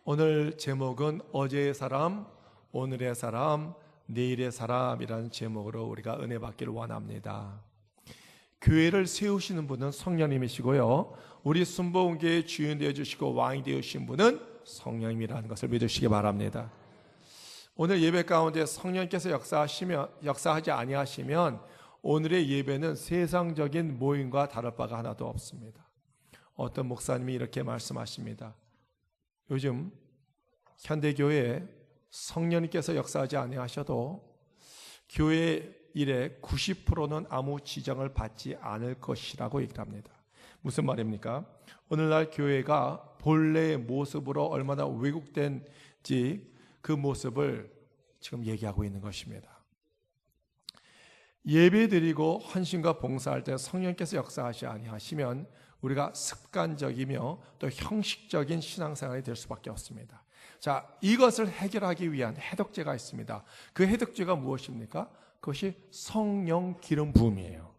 오늘 제목은 어제의 사람, 오늘의 사람, 내일의 사람이라는 제목으로 우리가 은혜 받기를 원합니다. 교회를 세우시는 분은 성령님이시고요, 우리 순복음교회의 주인 되어주시고 왕이 되어주신 분은 성령님이라는 것을 믿으시기 바랍니다. 오늘 예배 가운데 성령께서 역사하지 아니하시면 오늘의 예배는 세상적인 모임과 다를 바가 하나도 없습니다. 어떤 목사님이 이렇게 말씀하십니다. 요즘 현대교회에 성령님께서 역사하지 아니하셔도 교회 일의 90%는 아무 지장을 받지 않을 것이라고 얘기를 합니다. 무슨 말입니까? 오늘날 교회가 본래의 모습으로 얼마나 왜곡된지 그 모습을 지금 얘기하고 있는 것입니다. 예배드리고 헌신과 봉사할 때 성령께서 역사하지 아니하시면 우리가 습관적이며 또 형식적인 신앙생활이 될 수밖에 없습니다. 자, 이것을 해결하기 위한 해독제가 있습니다. 그 해독제가 무엇입니까? 그것이 성령 기름 부음이에요.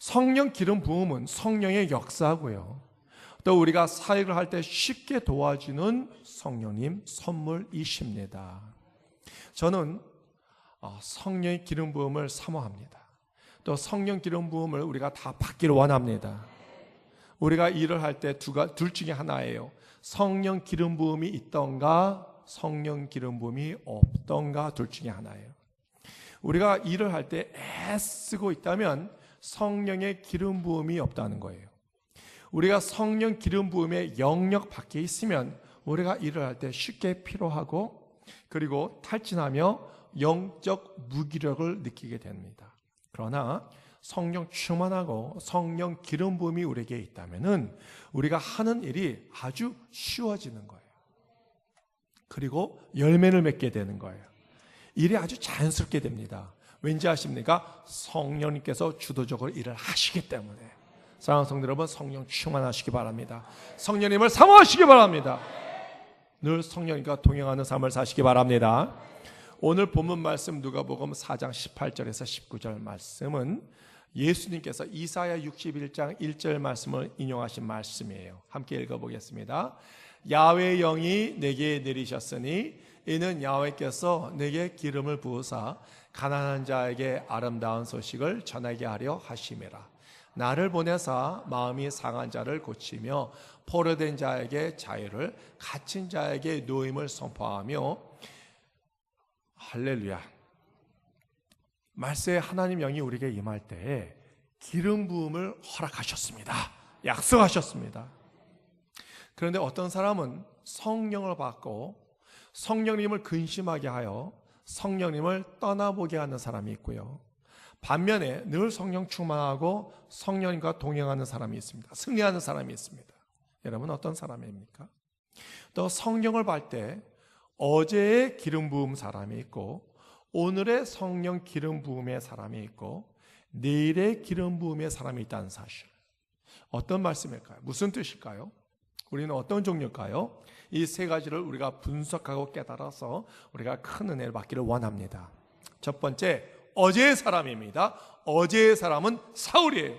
성령 기름 부음은 성령의 역사고요, 또 우리가 사역을 할 때 쉽게 도와주는 성령님 선물이십니다. 저는 성령의 기름 부음을 사모합니다. 또 성령 기름 부음을 우리가 다 받기를 원합니다. 우리가 일을 할 때 둘 중에 하나예요. 성령 기름 부음이 있던가 성령 기름 부음이 없던가 둘 중에 하나예요. 우리가 일을 할 때 애쓰고 있다면 성령의 기름 부음이 없다는 거예요. 우리가 성령 기름 부음의 영역 밖에 있으면 우리가 일을 할 때 쉽게 피로하고 그리고 탈진하며 영적 무기력을 느끼게 됩니다. 그러나 성령 충만하고 성령 기름 부음이 우리에게 있다면은 우리가 하는 일이 아주 쉬워지는 거예요. 그리고 열매를 맺게 되는 거예요. 일이 아주 자연스럽게 됩니다. 왠지 아십니까? 성령님께서 주도적으로 일을 하시기 때문에. 사랑하는 성도 여러분, 성령 충만하시기 바랍니다. 성령님을 사모하시기 바랍니다. 늘 성령님과 동행하는 삶을 사시기 바랍니다. 오늘 본문 말씀 누가복음 4장 18절에서 19절 말씀은 예수님께서 이사야 61장 1절 말씀을 인용하신 말씀이에요. 함께 읽어보겠습니다. 야훼의 영이 내게 내리셨으니 이는 야훼께서 내게 기름을 부으사 가난한 자에게 아름다운 소식을 전하게 하려 하심이라. 나를 보내사 마음이 상한 자를 고치며 포로된 자에게 자유를, 갇힌 자에게 노임을 선포하며. 할렐루야. 말세에 하나님 영이 우리에게 임할 때에 기름 부음을 허락하셨습니다. 약속하셨습니다. 그런데 어떤 사람은 성령을 받고 성령님을 근심하게 하여 성령님을 떠나보게 하는 사람이 있고요, 반면에 늘 성령 충만하고 성령님과 동행하는 사람이 있습니다. 승리하는 사람이 있습니다. 여러분 어떤 사람입니까? 또 성령을 받을 때 어제의 기름 부음 사람이 있고 오늘의 성령 기름 부음의 사람이 있고 내일의 기름 부음의 사람이 있다는 사실. 어떤 말씀일까요? 무슨 뜻일까요? 우리는 어떤 종류일까요? 이 세 가지를 우리가 분석하고 깨달아서 우리가 큰 은혜를 받기를 원합니다. 첫 번째, 어제의 사람입니다. 어제의 사람은 사울이에요.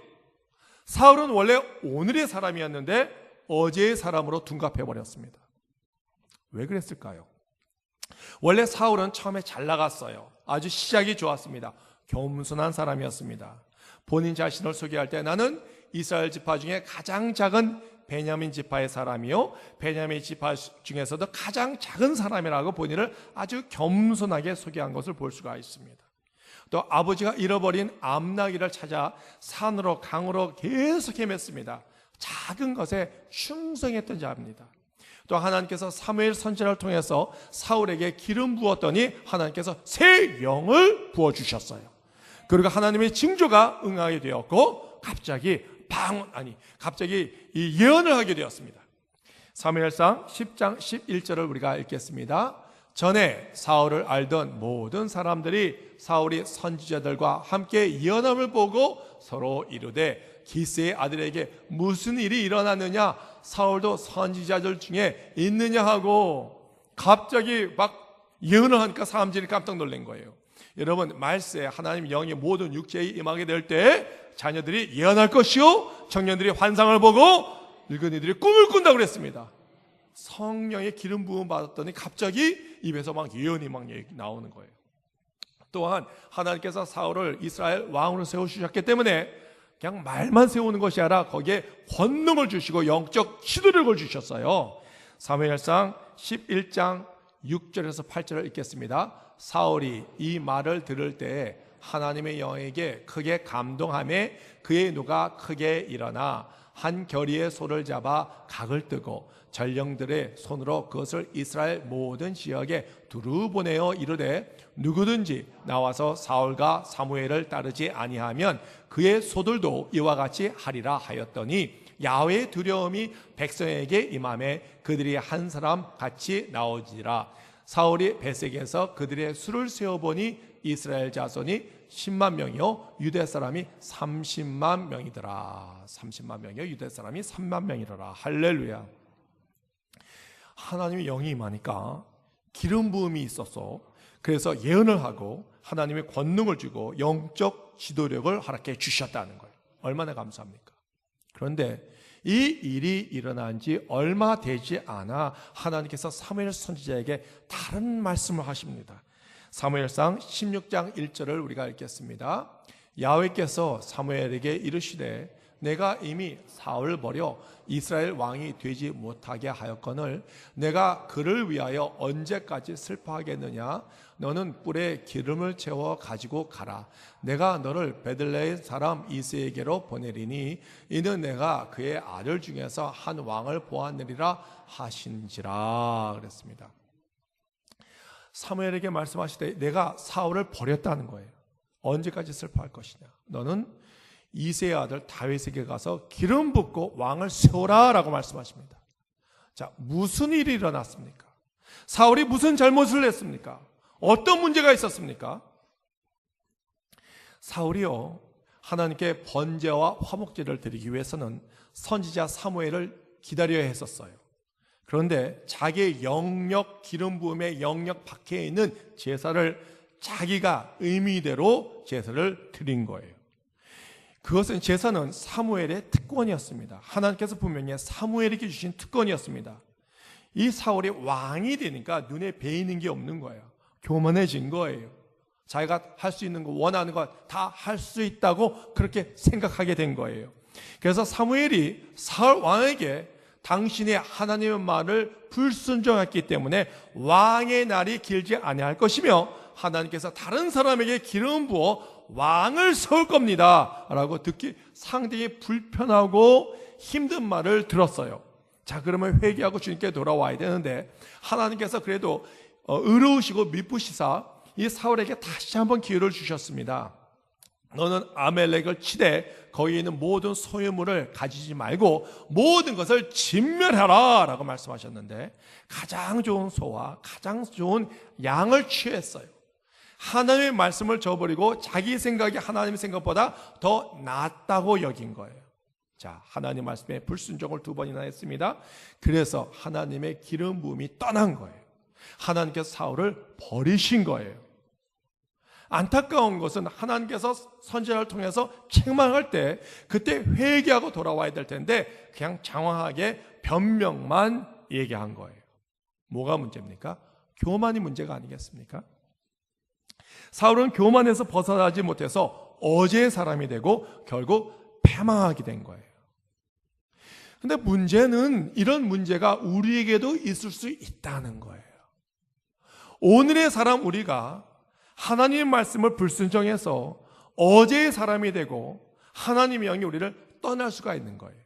사울은 원래 오늘의 사람이었는데 어제의 사람으로 둔갑해버렸습니다. 왜 그랬을까요? 원래 사울은 처음에 잘 나갔어요. 아주 시작이 좋았습니다. 겸손한 사람이었습니다. 본인 자신을 소개할 때 나는 이스라엘 지파 중에 가장 작은 베냐민 지파의 사람이요, 베냐민 지파 중에서도 가장 작은 사람이라고 본인을 아주 겸손하게 소개한 것을 볼 수가 있습니다. 또 아버지가 잃어버린 암나귀를 찾아 산으로 강으로 계속 헤맸습니다. 작은 것에 충성했던 자입니다. 또 하나님께서 사무엘 선지자를 통해서 사울에게 기름 부었더니 하나님께서 새 영을 부어주셨어요. 그리고 하나님의 징조가 응하게 되었고 갑자기 이 예언을 하게 되었습니다. 사무엘상 10장 11절을 우리가 읽겠습니다. 전에 사울을 알던 모든 사람들이 사울이 선지자들과 함께 예언함을 보고 서로 이르되 기스의 아들에게 무슨 일이 일어났느냐, 사울도 선지자들 중에 있느냐 하고 갑자기 막 예언을 하니까 사람들이 깜짝 놀란 거예요. 여러분, 말세에 하나님 영이 모든 육체에 임하게 될 때 자녀들이 예언할 것이요 청년들이 환상을 보고 늙은이들이 꿈을 꾼다고 그랬습니다. 성령의 기름 부음 받았더니 갑자기 입에서 막 예언이 막 나오는 거예요. 또한 하나님께서 사울을 이스라엘 왕으로 세우셨기 때문에 그냥 말만 세우는 것이 아니라 거기에 권능을 주시고 영적 지도력을 주셨어요. 사무엘상 11장 6절에서 8절을 읽겠습니다. 사울이 이 말을 들을 때에 하나님의 영에게 크게 감동하며 그의 누가 크게 일어나 한 결의의 소를 잡아 각을 뜨고 전령들의 손으로 그것을 이스라엘 모든 지역에 두루 보내어 이르되 누구든지 나와서 사울과 사무엘을 따르지 아니하면 그의 소들도 이와 같이 하리라 하였더니 야훼의 두려움이 백성에게 임하매 그들이 한 사람 같이 나오지라. 사울이 베색에서 그들의 수를 세어보니 이스라엘 자손이 10만 명이요 유대 사람이 30만 명이더라. 30만 명이요 유대 사람이 3만 명이더라. 할렐루야. 하나님의 영이 임하니까 기름 부음이 있었어. 그래서 예언을 하고 하나님의 권능을 주고 영적 지도력을 허락해 주셨다는 거예요. 얼마나 감사합니까? 그런데 이 일이 일어난 지 얼마 되지 않아 하나님께서 사무엘 선지자에게 다른 말씀을 하십니다. 사무엘상 16장 1절을 우리가 읽겠습니다. 야훼께서 사무엘에게 이르시되 내가 이미 사울을 버려 이스라엘 왕이 되지 못하게 하였거늘 내가 그를 위하여 언제까지 슬퍼하겠느냐. 너는 뿔에 기름을 채워 가지고 가라. 내가 너를 베들레헴 사람 이새에게로 보내리니 이는 내가 그의 아들 중에서 한 왕을 보았느니라 하신지라 그랬습니다. 사무엘에게 말씀하시되 내가 사울을 버렸다는 거예요. 언제까지 슬퍼할 것이냐. 너는 이새의 아들 다윗에게 가서 기름 붓고 왕을 세우라 라고 말씀하십니다. 자, 무슨 일이 일어났습니까? 사울이 무슨 잘못을 했습니까? 어떤 문제가 있었습니까? 사울이요, 하나님께 번제와 화목제를 드리기 위해서는 선지자 사무엘을 기다려야 했었어요. 그런데 자기의 영역 기름 부음의 영역 밖에 있는 제사를 자기가 의미대로 제사를 드린 거예요. 그것은 제사는 사무엘의 특권이었습니다. 하나님께서 분명히 사무엘에게 주신 특권이었습니다. 이 사울이 왕이 되니까 눈에 베이는 게 없는 거예요. 교만해진 거예요. 자기가 할 수 있는 거 원하는 거 다 할 수 있다고 그렇게 생각하게 된 거예요. 그래서 사무엘이 사울 왕에게 당신이 하나님의 말을 불순종했기 때문에 왕의 날이 길지 아니할 것이며 하나님께서 다른 사람에게 기름 부어 왕을 세울 겁니다 라고 듣기 상당히 불편하고 힘든 말을 들었어요. 자, 그러면 회개하고 주님께 돌아와야 되는데 하나님께서 그래도 의로우시고 미쁘시사 이 사울에게 다시 한번 기회를 주셨습니다. 너는 아멜렉을 치되 거기에 있는 모든 소유물을 가지지 말고 모든 것을 진멸하라 라고 말씀하셨는데 가장 좋은 소와 가장 좋은 양을 취했어요. 하나님의 말씀을 저버리고 자기 생각이 하나님의 생각보다 더 낫다고 여긴 거예요. 자, 하나님 말씀에 불순종을 2번이나 했습니다. 그래서 하나님의 기름 부음이 떠난 거예요. 하나님께서 사울을 버리신 거예요. 안타까운 것은 하나님께서 선지자를 통해서 책망할 때 그때 회개하고 돌아와야 될 텐데 그냥 장황하게 변명만 얘기한 거예요. 뭐가 문제입니까? 교만이 문제가 아니겠습니까? 사울은 교만에서 벗어나지 못해서 어제의 사람이 되고 결국 패망하게 된 거예요. 근데 문제는 이런 문제가 우리에게도 있을 수 있다는 거예요. 오늘의 사람 우리가 하나님의 말씀을 불순종해서 어제의 사람이 되고 하나님의 영이 우리를 떠날 수가 있는 거예요.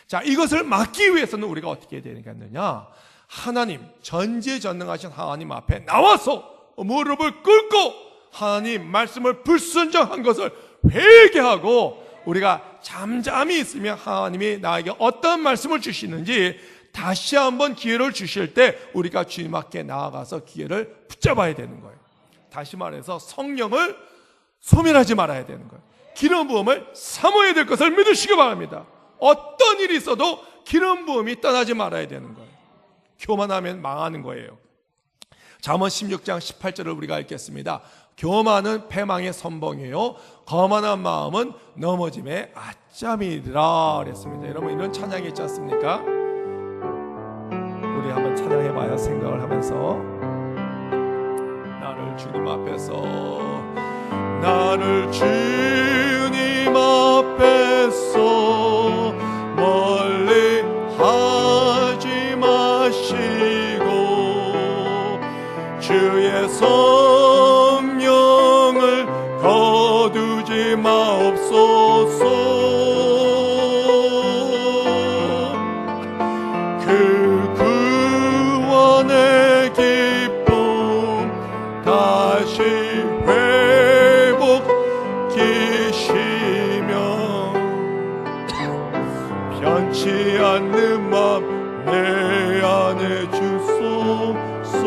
자, 이것을 막기 위해서는 우리가 어떻게 해야 되겠느냐? 하나님, 전지전능하신 하나님 앞에 나와서 무릎을 꿇고 하나님 말씀을 불순종한 것을 회개하고 우리가 잠잠히 있으면 하나님이 나에게 어떤 말씀을 주시는지 다시 한번 기회를 주실 때 우리가 주님 앞에 나아가서 기회를 붙잡아야 되는 거예요. 다시 말해서 성령을 소멸하지 말아야 되는 거예요. 기름 부음을 사모해야 될 것을 믿으시기 바랍니다. 어떤 일이 있어도 기름 부음이 떠나지 말아야 되는 거예요. 교만하면 망하는 거예요. 잠언 16장 18절을 우리가 읽겠습니다. 교만은 패망의 선봉이요 거만한 마음은 넘어짐의 아짬이라 그랬습니다. 여러분, 이런 찬양이 있지 않습니까? 우리 대하여 생각을 하면서 나를 주님 앞에서 멀리 하지 마시고 주의 성령을 거두지 마옵소서. 그 구원의 기쁨 다시 회복시키며 변치 않는 맘 내 안에 주소서.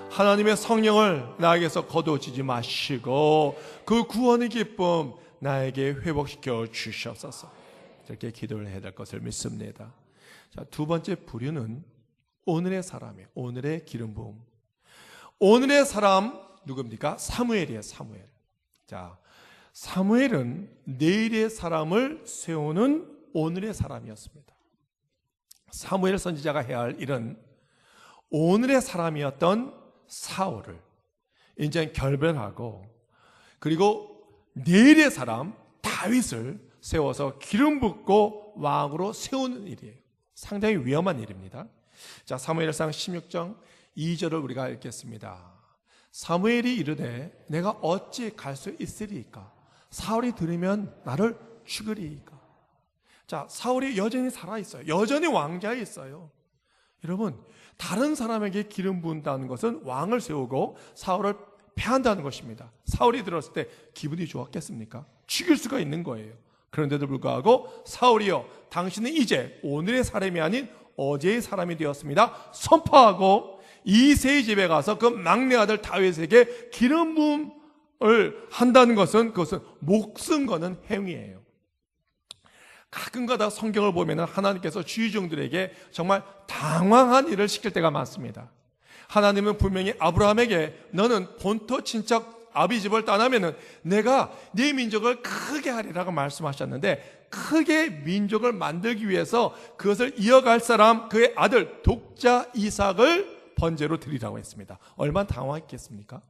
하나님의 성령을 나에게서 거두어지지 마시고 그 구원의 기쁨 나에게 회복시켜 주시옵소서. 이렇게 기도를 해야 될 것을 믿습니다. 자, 두 번째 부류는 오늘의 사람이에요. 오늘의 기름 부음. 오늘의 사람 누굽니까? 사무엘이에요. 사무엘. 자, 사무엘은 내일의 사람을 세우는 오늘의 사람이었습니다. 사무엘 선지자가 해야 할 일은 오늘의 사람이었던 사울을 이제 결별하고, 그리고 내일의 사람 다윗을 세워서 기름 붓고 왕으로 세우는 일이에요. 상당히 위험한 일입니다. 자, 사무엘상 16장 2절을 우리가 읽겠습니다. 사무엘이 이르되 내가 어찌 갈 수 있으리이까? 사울이 들으면 나를 죽으리이까? 자, 사울이 여전히 살아있어요. 여전히 왕좌에 있어요. 여러분, 다른 사람에게 기름 부은다는 것은 왕을 세우고 사울을 패한다는 것입니다. 사울이 들었을 때 기분이 좋았겠습니까? 죽일 수가 있는 거예요. 그런데도 불구하고 사울이여, 당신은 이제 오늘의 사람이 아닌 어제의 사람이 되었습니다 선포하고 이새의 집에 가서 그 막내 아들 다윗에게 기름 부음을 한다는 것은, 그것은 목숨 거는 행위예요. 가끔가다 성경을 보면 하나님께서 주의종들에게 정말 당황한 일을 시킬 때가 많습니다. 하나님은 분명히 아브라함에게 너는 본토 친척 아비집을 떠나면은 내가 네 민족을 크게 하리라고 말씀하셨는데, 크게 민족을 만들기 위해서 그것을 이어갈 사람, 그의 아들 독자 이삭을 번제로 드리라고 했습니다. 얼마나 당황했겠습니까?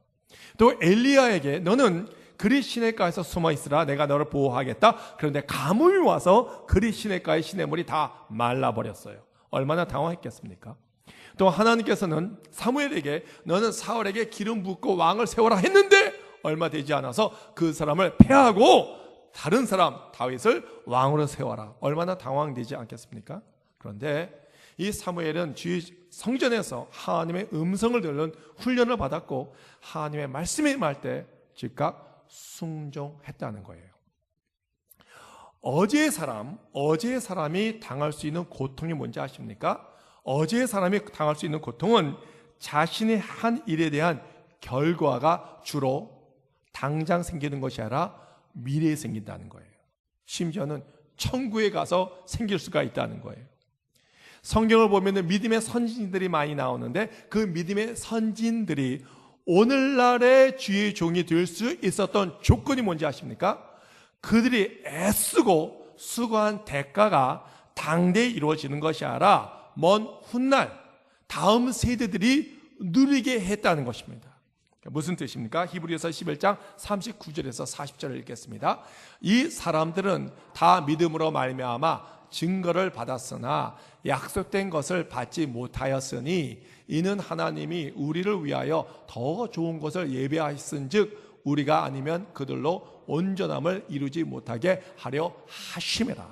또 엘리야에게 너는 그리 시냇가에서 숨어 있으라, 내가 너를 보호하겠다. 그런데 가뭄이 와서 그리 시냇가의 시냇물이 다 말라버렸어요. 얼마나 당황했겠습니까? 또 하나님께서는 사무엘에게 너는 사울에게 기름 붓고 왕을 세워라 했는데 얼마 되지 않아서 그 사람을 패하고 다른 사람 다윗을 왕으로 세워라. 얼마나 당황되지 않겠습니까? 그런데 이 사무엘은 성전에서 하나님의 음성을 들은 훈련을 받았고 하나님의 말씀에 임할 때 즉각 순종했다는 거예요. 어제의 사람이 당할 수 있는 고통이 뭔지 아십니까? 어제의 사람이 당할 수 있는 고통은 자신이 한 일에 대한 결과가 주로 당장 생기는 것이 아니라 미래에 생긴다는 거예요. 심지어는 천국에 가서 생길 수가 있다는 거예요. 성경을 보면 믿음의 선진들이 많이 나오는데 그 믿음의 선진들이 오늘날의 주의 종이 될 수 있었던 조건이 뭔지 아십니까? 그들이 애쓰고 수고한 대가가 당대에 이루어지는 것이 아니라 먼 훗날 다음 세대들이 누리게 했다는 것입니다. 무슨 뜻입니까? 히브리서 11장 39절에서 40절을 읽겠습니다. 이 사람들은 다 믿음으로 말미암아 증거를 받았으나 약속된 것을 받지 못하였으니 이는 하나님이 우리를 위하여 더 좋은 것을 예비하였은즉 우리가 아니면 그들로 온전함을 이루지 못하게 하려 하심이라.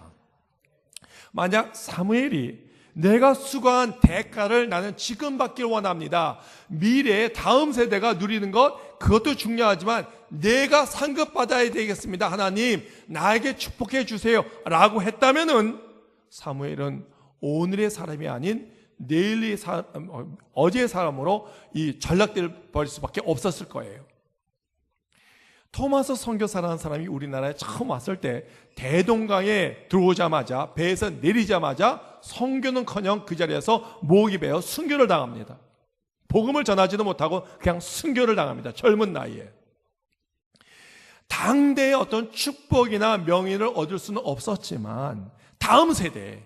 만약 사무엘이 내가 수고한 대가를 나는 지금 받길 원합니다, 미래에 다음 세대가 누리는 것 그것도 중요하지만 내가 상급받아야 되겠습니다, 하나님 나에게 축복해 주세요 라고 했다면은 사무엘은 오늘의 사람이 아닌 내일의 어제의 사람으로 이 전락될 버릴 수밖에 없었을 거예요. 토마스 선교사라는 사람이 우리나라에 처음 왔을 때 대동강에 들어오자마자 배에서 내리자마자 선교는커녕 그 자리에서 목이 베어 순교를 당합니다. 복음을 전하지도 못하고 그냥 순교를 당합니다. 젊은 나이에. 당대의 어떤 축복이나 명예를 얻을 수는 없었지만 다음 세대,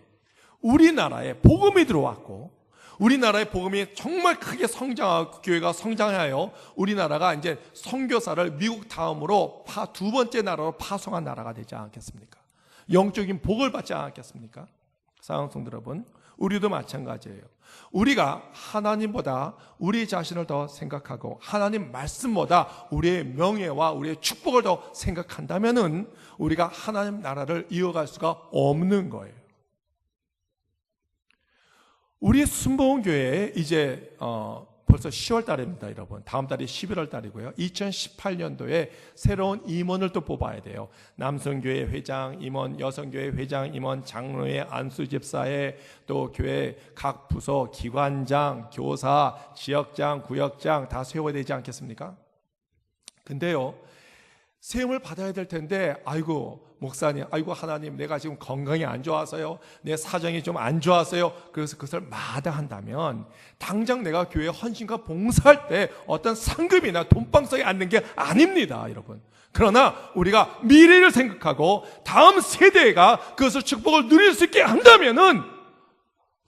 우리나라에 복음이 들어왔고 우리나라의 복음이 정말 크게 성장하고 교회가 성장하여 우리나라가 이제 선교사를 미국 다음으로 두 번째 나라로 파송한 나라가 되지 않겠습니까? 영적인 복을 받지 않겠습니까? 사랑하는 성도 여러분, 우리도 마찬가지예요. 우리가 하나님보다 우리 자신을 더 생각하고 하나님 말씀보다 우리의 명예와 우리의 축복을 더 생각한다면은 우리가 하나님 나라를 이어갈 수가 없는 거예요. 우리 순복음교회에 이제 벌써 10월 달입니다, 여러분. 다음 달이 11월 달이고요. 2018년도에 새로운 임원을 또 뽑아야 돼요. 남성교회 회장 임원, 여성교회 회장 임원, 장로회, 안수집사회, 또 교회 각 부서 기관장, 교사, 지역장, 구역장 다 세워야 되지 않겠습니까? 근데요, 세움을 받아야 될 텐데, 아이고 목사님, 아이고 하나님, 내가 지금 건강이 안 좋아서요, 내 사정이 좀 안 좋아서요, 그래서 그것을 마다한다면 당장 내가 교회 헌신과 봉사할 때 어떤 상금이나 돈방석에 앉는 게 아닙니다, 여러분. 그러나 우리가 미래를 생각하고 다음 세대가 그것을 축복을 누릴 수 있게 한다면은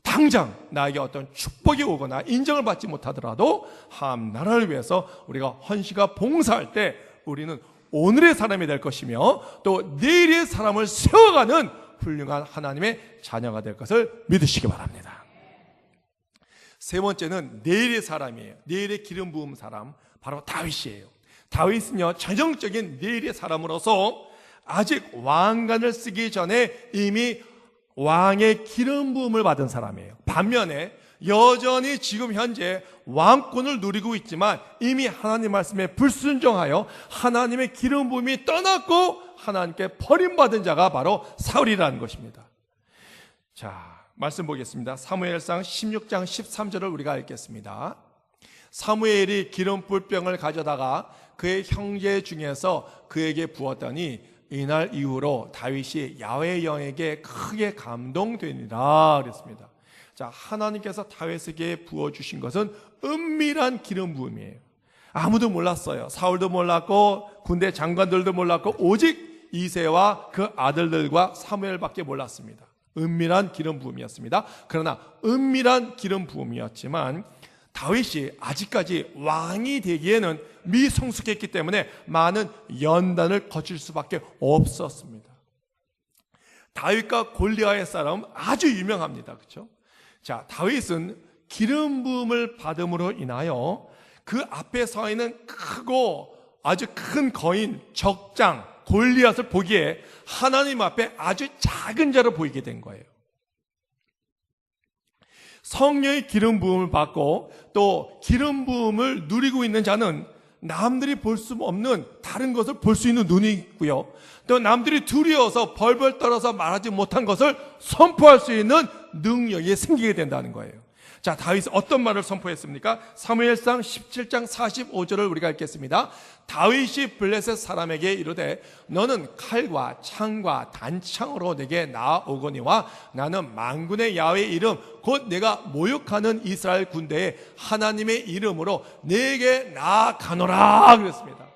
당장 나에게 어떤 축복이 오거나 인정을 받지 못하더라도 하나님 나라를 위해서 우리가 헌신과 봉사할 때 우리는 오늘의 사람이 될 것이며 또 내일의 사람을 세워가는 훌륭한 하나님의 자녀가 될 것을 믿으시기 바랍니다. 세 번째는 내일의 사람이에요. 내일의 기름 부음 사람, 바로 다윗이에요. 다윗은요, 전형적인 내일의 사람으로서 아직 왕관을 쓰기 전에 이미 왕의 기름 부음을 받은 사람이에요. 반면에 여전히 지금 현재 왕권을 누리고 있지만 이미 하나님 말씀에 불순종하여 하나님의 기름 부음이 떠났고 하나님께 버림받은 자가 바로 사울이라는 것입니다. 자, 말씀 보겠습니다. 사무엘상 16장 13절을 우리가 읽겠습니다. 사무엘이 기름불병을 가져다가 그의 형제 중에서 그에게 부었더니 이날 이후로 다윗이 야훼의 영에게 크게 감동되니라 그랬습니다. 자, 하나님께서 다윗에게 부어주신 것은 은밀한 기름 부음이에요. 아무도 몰랐어요. 사울도 몰랐고 군대 장관들도 몰랐고 오직 이새와 그 아들들과 사무엘밖에 몰랐습니다. 은밀한 기름 부음이었습니다. 그러나 은밀한 기름 부음이었지만 다윗이 아직까지 왕이 되기에는 미성숙했기 때문에 많은 연단을 거칠 수밖에 없었습니다. 다윗과 골리앗의 싸움 아주 유명합니다. 그렇죠? 자, 다윗은 기름 부음을 받음으로 인하여 그 앞에 서 있는 크고 아주 큰 거인 적장 골리앗을 보기에 하나님 앞에 아주 작은 자로 보이게 된 거예요. 성령의 기름 부음을 받고 또 기름 부음을 누리고 있는 자는 남들이 볼 수 없는 다른 것을 볼 수 있는 눈이 있고요, 또 남들이 두려워서 벌벌 떨어서 말하지 못한 것을 선포할 수 있는 능력이 생기게 된다는 거예요. 자, 다윗은 어떤 말을 선포했습니까? 사무엘상 17장 45절을 우리가 읽겠습니다. 다윗이 블레셋 사람에게 이르되 너는 칼과 창과 단창으로 내게 나아오거니와 나는 만군의 야훼의 이름 곧 내가 모욕하는 이스라엘 군대의 하나님의 이름으로 내게 나아가노라 그랬습니다.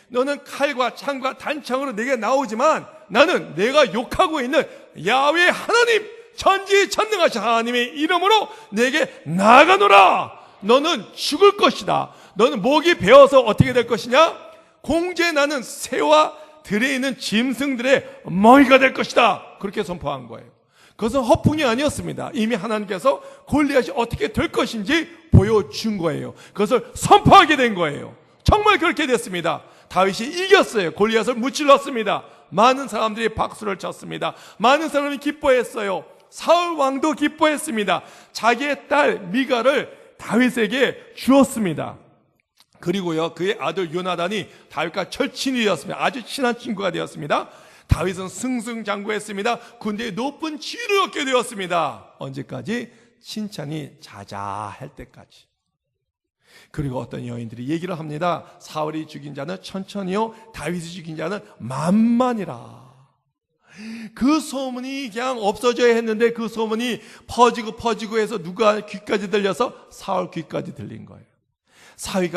너는 칼과 창과 단창으로 내게 나오지만 나는 내가 욕하고 있는 야훼 하나님, 전지전능하신 하나님의 이름으로 내게 나아가노라. 너는 죽을 것이다. 너는 목이 베어서 어떻게 될 것이냐? 공중에 나는 새와 들에 있는 짐승들의 먹이가 될 것이다. 그렇게 선포한 거예요. 그것은 허풍이 아니었습니다. 이미 하나님께서 골리앗이 어떻게 될 것인지 보여준 거예요. 그것을 선포하게 된 거예요. 정말 그렇게 됐습니다. 다윗이 이겼어요. 골리앗을 무찔렀습니다. 많은 사람들이 박수를 쳤습니다. 많은 사람이 기뻐했어요. 사울 왕도 기뻐했습니다. 자기의 딸 미가를 다윗에게 주었습니다. 그리고요, 그의 아들 요나단이 다윗과 절친이 되었습니다. 아주 친한 친구가 되었습니다. 다윗은 승승장구했습니다. 군대의 높은 지위를 얻게 되었습니다. 언제까지? 칭찬이 자자할 때까지. 그리고 어떤 여인들이 얘기를 합니다. 사울이 죽인 자는 천천히요, 다윗이 죽인 자는 만만이라. 그 소문이 그냥 없어져야 했는데 그 소문이 퍼지고 해서 누가 귀까지 들려서 사울 귀까지 들린 거예요. 사울이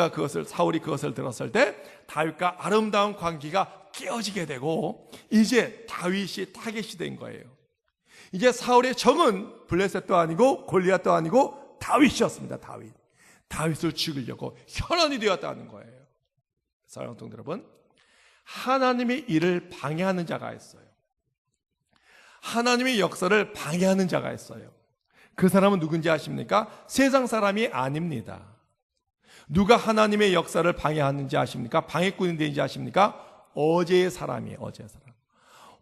그것을 들었을 때 다윗과 아름다운 관계가 깨어지게 되고 이제 다윗이 타겟이 된 거예요. 이제 사울의 적은 블레셋도 아니고 골리앗도 아니고 다윗이었습니다. 다윗을 죽이려고 혈안이 되었다는 거예요. 사랑하는 성도 여러분, 하나님의 일을 방해하는 자가 있어요. 하나님의 역사를 방해하는 자가 있어요. 그 사람은 누군지 아십니까? 세상 사람이 아닙니다. 누가 하나님의 역사를 방해하는지 아십니까? 방해꾼이 되는지 아십니까? 어제의 사람이에요. 어제의 사람.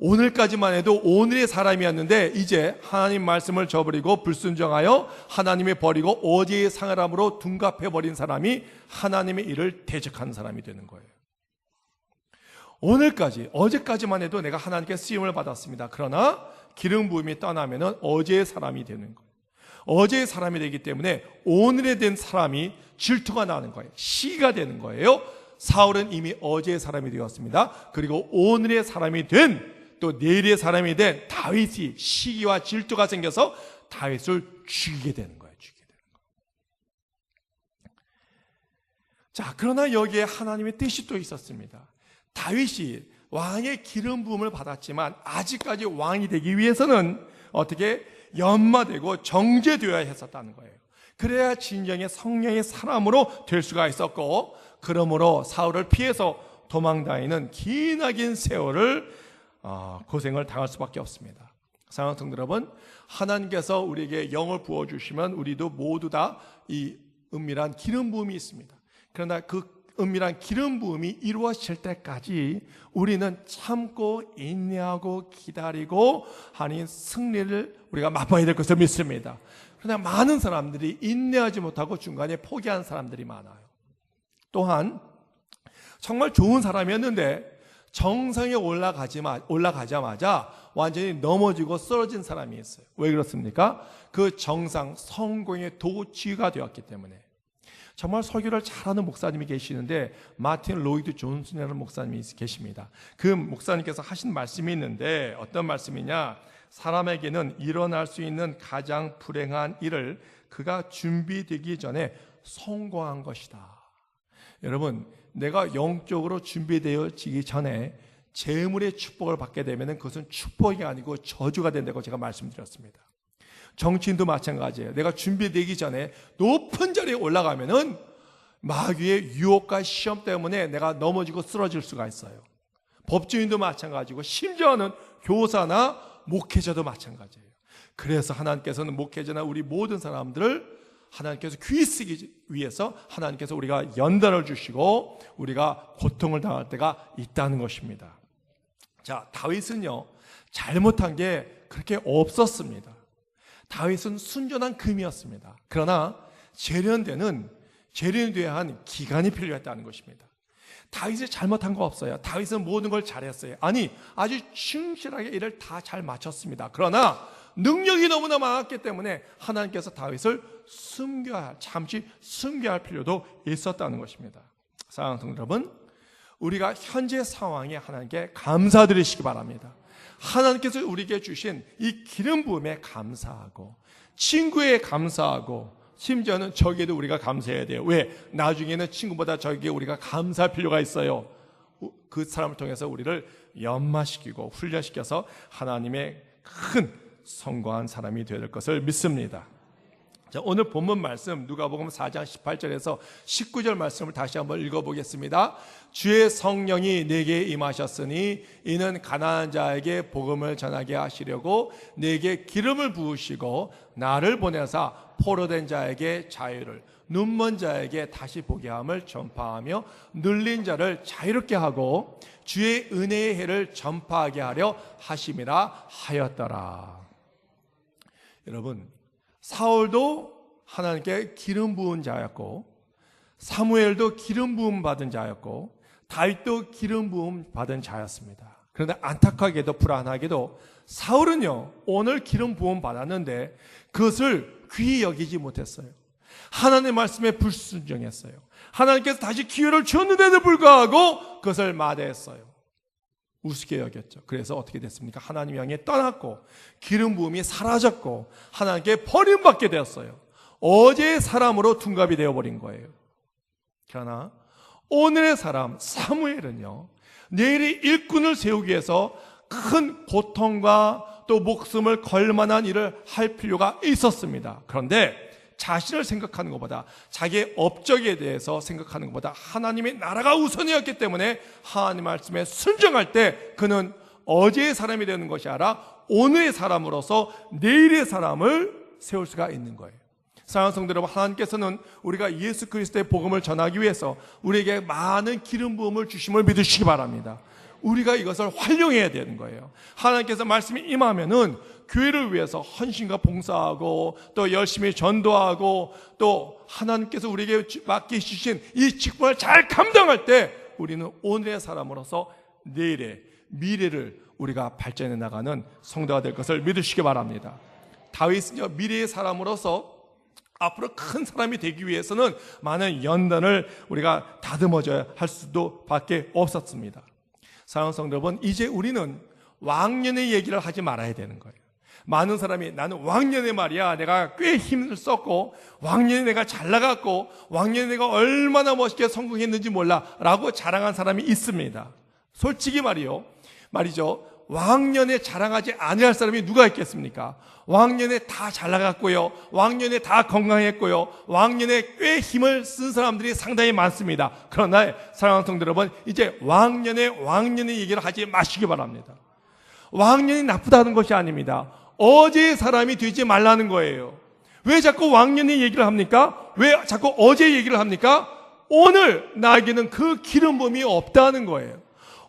오늘까지만 해도 오늘의 사람이었는데 이제 하나님 말씀을 저버리고 불순종하여 하나님을 버리고 어제의 사람으로 둔갑해버린 사람이 하나님의 일을 대적하는 사람이 되는 거예요. 오늘까지, 어제까지만 해도 내가 하나님께 쓰임을 받았습니다. 그러나 기름 부음이 떠나면은 어제의 사람이 되는 거예요. 어제의 사람이 되기 때문에 오늘에 된 사람이 질투가 나는 거예요. 시기가 되는 거예요. 사울은 이미 어제의 사람이 되었습니다. 그리고 오늘의 사람이 된, 또 내일의 사람이 된 다윗이 시기와 질투가 생겨서 다윗을 죽이게 되는 거예요. 자, 그러나 여기에 하나님의 뜻이 또 있었습니다. 다윗이 왕의 기름 부음을 받았지만 아직까지 왕이 되기 위해서는 어떻게 연마되고 정죄되어야 했었다는 거예요. 그래야 진정의 성령의 사람으로 될 수가 있었고, 그러므로 사울을 피해서 도망다니는 기나긴 세월을 고생을 당할 수밖에 없습니다. 사랑하는 성도 여러분, 하나님께서 우리에게 영을 부어주시면 우리도 모두 다 이 은밀한 기름 부음이 있습니다. 그러나 그 은밀한 기름 부음이 이루어질 때까지 우리는 참고 인내하고 기다리고 하는 승리를 우리가 맛봐야 될 것을 믿습니다. 그러나 많은 사람들이 인내하지 못하고 중간에 포기한 사람들이 많아요. 또한 정말 좋은 사람이었는데 정상에 올라가자마자 완전히 넘어지고 쓰러진 사람이 있어요. 왜 그렇습니까? 그 정상 성공의 도취가 되었기 때문에. 정말 설교를 잘하는 목사님이 계시는데 마틴 로이드 존슨이라는 목사님이 계십니다. 그 목사님께서 하신 말씀이 있는데 어떤 말씀이냐? 사람에게는 일어날 수 있는 가장 불행한 일을 그가 준비되기 전에 성공한 것이다. 여러분, 내가 영적으로 준비되어지기 전에 재물의 축복을 받게 되면 그것은 축복이 아니고 저주가 된다고 제가 말씀드렸습니다. 정치인도 마찬가지예요. 내가 준비되기 전에 높은 자리에 올라가면은 마귀의 유혹과 시험 때문에 내가 넘어지고 쓰러질 수가 있어요. 법조인도 마찬가지고 심지어는 교사나 목회자도 마찬가지예요. 그래서 하나님께서는 목회자나 우리 모든 사람들을 하나님께서 귀히 쓰기 위해서 하나님께서 우리가 연단을 주시고 우리가 고통을 당할 때가 있다는 것입니다. 자, 다윗은요, 잘못한 게 그렇게 없었습니다. 다윗은 순전한 금이었습니다. 그러나 재련돼야 한 기간이 필요했다는 것입니다. 다윗이 잘못한 거 없어요. 다윗은 모든 걸 잘했어요. 아니, 아주 충실하게 일을 다 잘 마쳤습니다. 그러나 능력이 너무나 많았기 때문에 하나님께서 다윗을 잠시 숨겨야 할 필요도 있었다는 것입니다. 사랑하는 성도 여러분, 우리가 현재 상황에 하나님께 감사드리시기 바랍니다. 하나님께서 우리에게 주신 이 기름 부음에 감사하고 친구에 감사하고 심지어는 적에도 우리가 감사해야 돼요. 왜? 나중에는 친구보다 적에게 우리가 감사할 필요가 있어요. 그 사람을 통해서 우리를 연마시키고 훈련시켜서 하나님의 큰 성공한 사람이 되어야 될 것을 믿습니다. 자, 오늘 본문 말씀 누가복음 4장 18절에서 19절 말씀을 다시 한번 읽어보겠습니다. 주의 성령이 내게 임하셨으니 이는 가난한 자에게 복음을 전하게 하시려고 내게 기름을 부으시고 나를 보내사 포로된 자에게 자유를, 눈먼 자에게 다시 보게 함을 전파하며 눌린 자를 자유롭게 하고 주의 은혜의 해를 전파하게 하려 하심이라 하였더라. 여러분, 사울도 하나님께 기름 부은 자였고 사무엘도 기름 부음 받은 자였고 다윗도 기름 부음 받은 자였습니다. 그런데 안타깝게도 불안하게도 사울은요, 오늘 기름 부음 받았는데 그것을 귀히 여기지 못했어요. 하나님의 말씀에 불순종했어요. 하나님께서 다시 기회를 줬는데도 불구하고 그것을 마다했어요. 우습게 여겼죠. 그래서 어떻게 됐습니까? 하나님 향해 떠났고 기름 부음이 사라졌고 하나님께 버림받게 되었어요. 어제의 사람으로 둔갑이 되어버린 거예요. 그러나 오늘의 사람 사무엘은요, 내일의 일꾼을 세우기 위해서 큰 고통과 또 목숨을 걸 만한 일을 할 필요가 있었습니다. 그런데 자신을 생각하는 것보다, 자기의 업적에 대해서 생각하는 것보다 하나님의 나라가 우선이었기 때문에 하나님 말씀에 순종할 때 그는 어제의 사람이 되는 것이 아니라 오늘의 사람으로서 내일의 사람을 세울 수가 있는 거예요. 사랑하는 성도 여러분, 하나님께서는 우리가 예수 그리스도의 복음을 전하기 위해서 우리에게 많은 기름 부음을 주심을 믿으시기 바랍니다. 우리가 이것을 활용해야 되는 거예요. 하나님께서 말씀이 임하면은 교회를 위해서 헌신과 봉사하고 또 열심히 전도하고 또 하나님께서 우리에게 맡기신 이 직분을 잘 감당할 때 우리는 오늘의 사람으로서 내일의 미래를 우리가 발전해 나가는 성도가 될 것을 믿으시기 바랍니다. 다윗은요, 미래의 사람으로서 앞으로 큰 사람이 되기 위해서는 많은 연단을 우리가 다듬어져야 할 수도 밖에 없었습니다. 사랑하는 성도 여러분, 이제 우리는 왕년의 얘기를 하지 말아야 되는 거예요. 많은 사람이 나는 왕년에 말이야 내가 꽤 힘을 썼고 왕년에 내가 잘 나갔고 왕년에 내가 얼마나 멋있게 성공했는지 몰라 라고 자랑한 사람이 있습니다. 솔직히 말이죠. 왕년에 자랑하지 아니할 사람이 누가 있겠습니까? 왕년에 다 잘 나갔고요, 왕년에 다 건강했고요, 왕년에 꽤 힘을 쓴 사람들이 상당히 많습니다. 그러나 사랑하는 성도 여러분, 이제 왕년의 얘기를 하지 마시기 바랍니다. 왕년이 나쁘다는 것이 아닙니다. 어제의 사람이 되지 말라는 거예요. 왜 자꾸 왕년의 얘기를 합니까? 왜 자꾸 어제 얘기를 합니까? 오늘 나에게는 그 기름 부음이 없다는 거예요.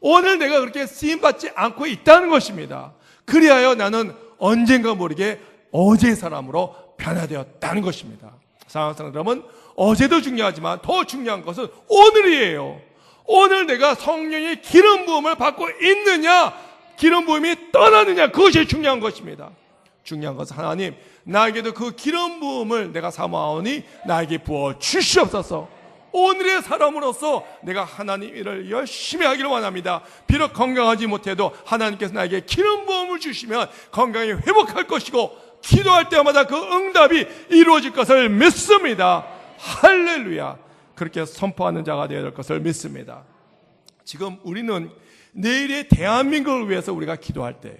오늘 내가 그렇게 쓰임받지 않고 있다는 것입니다. 그리하여 나는 언젠가 모르게 어제의 사람으로 변화되었다는 것입니다. 사랑하는 성도 여러분, 어제도 중요하지만 더 중요한 것은 오늘이에요. 오늘 내가 성령의 기름 부음을 받고 있느냐, 기름 부음이 떠나느냐, 그것이 중요한 것입니다. 중요한 것은 하나님, 나에게도 그 기름 부음을 내가 사모하오니 나에게 부어 주시옵소서. 오늘의 사람으로서 내가 하나님 일을 열심히 하기를 원합니다. 비록 건강하지 못해도 하나님께서 나에게 기름 부음을 주시면 건강이 회복할 것이고 기도할 때마다 그 응답이 이루어질 것을 믿습니다. 할렐루야. 그렇게 선포하는 자가 되어야 될 것을 믿습니다. 지금 우리는 내일의 대한민국을 위해서 우리가 기도할 때예요.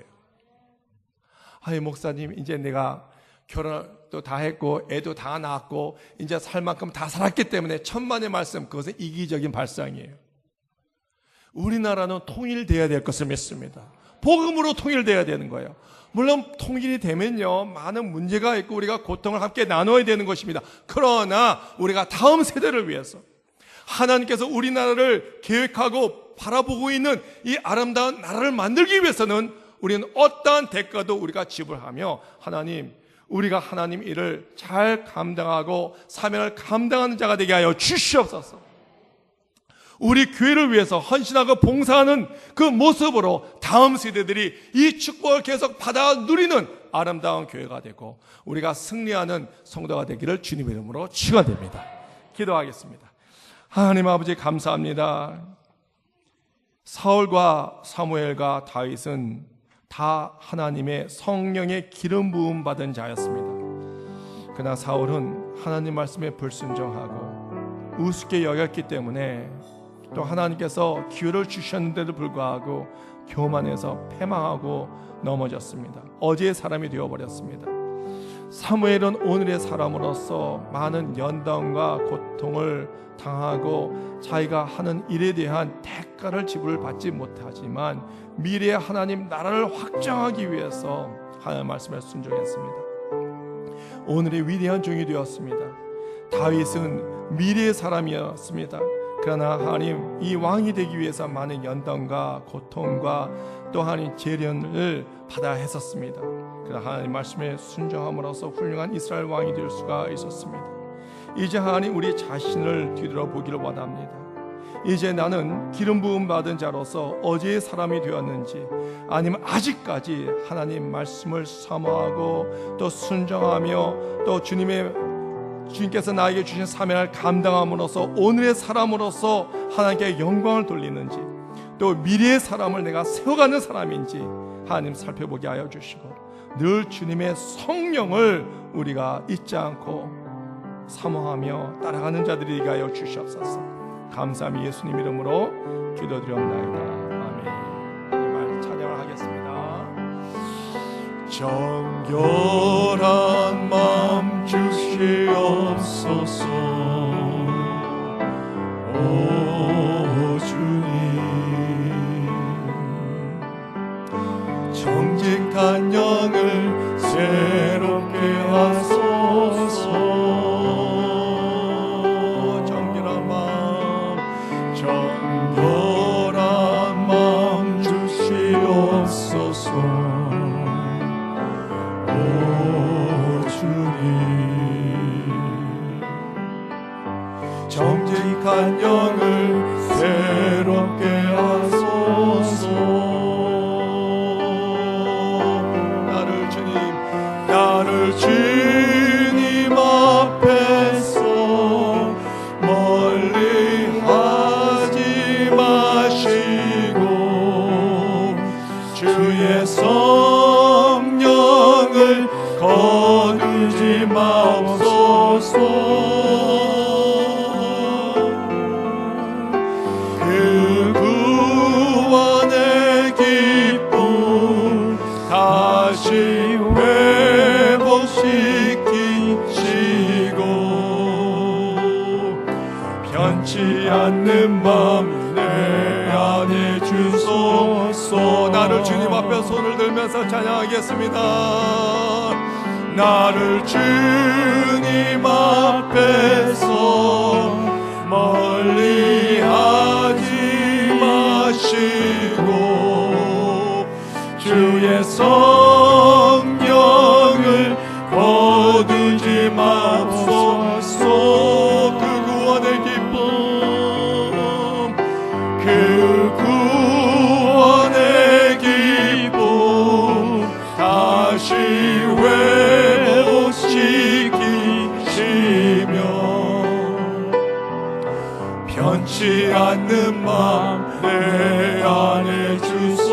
아니 목사님, 이제 내가 결혼도 다 했고 애도 다 낳았고 이제 살 만큼 다 살았기 때문에 천만의 말씀, 그것은 이기적인 발상이에요. 우리나라는 통일돼야 될 것을 믿습니다. 복음으로 통일돼야 되는 거예요. 물론 통일이 되면요, 많은 문제가 있고 우리가 고통을 함께 나눠야 되는 것입니다. 그러나 우리가 다음 세대를 위해서 하나님께서 우리나라를 계획하고 바라보고 있는 이 아름다운 나라를 만들기 위해서는 우리는 어떠한 대가도 우리가 지불하며 우리가 하나님 일을 잘 감당하고 사명을 감당하는 자가 되게 하여 주시옵소서. 우리 교회를 위해서 헌신하고 봉사하는 그 모습으로 다음 세대들이 이 축복을 계속 받아 누리는 아름다운 교회가 되고 우리가 승리하는 성도가 되기를 주님의 이름으로 축원드립니다. 기도하겠습니다. 하나님 아버지, 감사합니다. 사울과 사무엘과 다윗은 다 하나님의 성령의 기름 부음 받은 자였습니다. 그러나 사울은 하나님 말씀에 불순종하고 우습게 여겼기 때문에 또 하나님께서 기회를 주셨는데도 불구하고 교만해서 패망하고 넘어졌습니다. 어제의 사람이 되어버렸습니다. 사무엘은 오늘의 사람으로서 많은 연단과 고통을 당하고 자기가 하는 일에 대한 대가를 지불받지 못하지만 미래의 하나님 나라를 확장하기 위해서 하나님의 말씀에 순종했습니다. 오늘의 위대한 종이 되었습니다. 다윗은 미래의 사람이었습니다. 그러나 하나님, 이 왕이 되기 위해서 많은 연단과 고통과 또 하나님 재련을 받아야 했었습니다. 그러나 하나님 말씀에 순종함으로써 훌륭한 이스라엘 왕이 될 수가 있었습니다. 이제 하나님, 우리 자신을 뒤돌아보기를 원합니다. 이제 나는 기름 부음 받은 자로서 어제의 사람이 되었는지, 아니면 아직까지 하나님 말씀을 사모하고 또 순종하며 또 주님께서 나에게 주신 사명을 감당함으로써 오늘의 사람으로서 하나님께 영광을 돌리는지, 또 미래의 사람을 내가 세워가는 사람인지 하나님 살펴보게 하여 주시고, 늘 주님의 성령을 우리가 잊지 않고 사모하며 따라가는 자들이 되게 하여 주시옵소서. 감사함이 예수님 이름으로 기도드리옵나이다. 아멘. 이 말 찬양을 하겠습니다. 정결한 마음 주시옵소서. 오 주님, 정직한 영을 새롭게 하소서. 정결한 마음 주시옵소서. 오 주님, 정직한 영을 새롭게 하소서. 나를 주님 앞에서 멀리 하지 마시고 주의 성령을 거두지 마옵소서. 그 구원의 기쁨 다시 회복시키시고 변치 않는 맘 내 안에 주소서. 나를 주님 앞에 손을 들면서 찬양하겠습니다. 나를 주님 앞에서 멀리 하지 마시고 주의 성령을 거두지 마옵소서. 그 구원의 기쁨 다시 회복시키시며 변치 않는 마음 내 안에 주소서.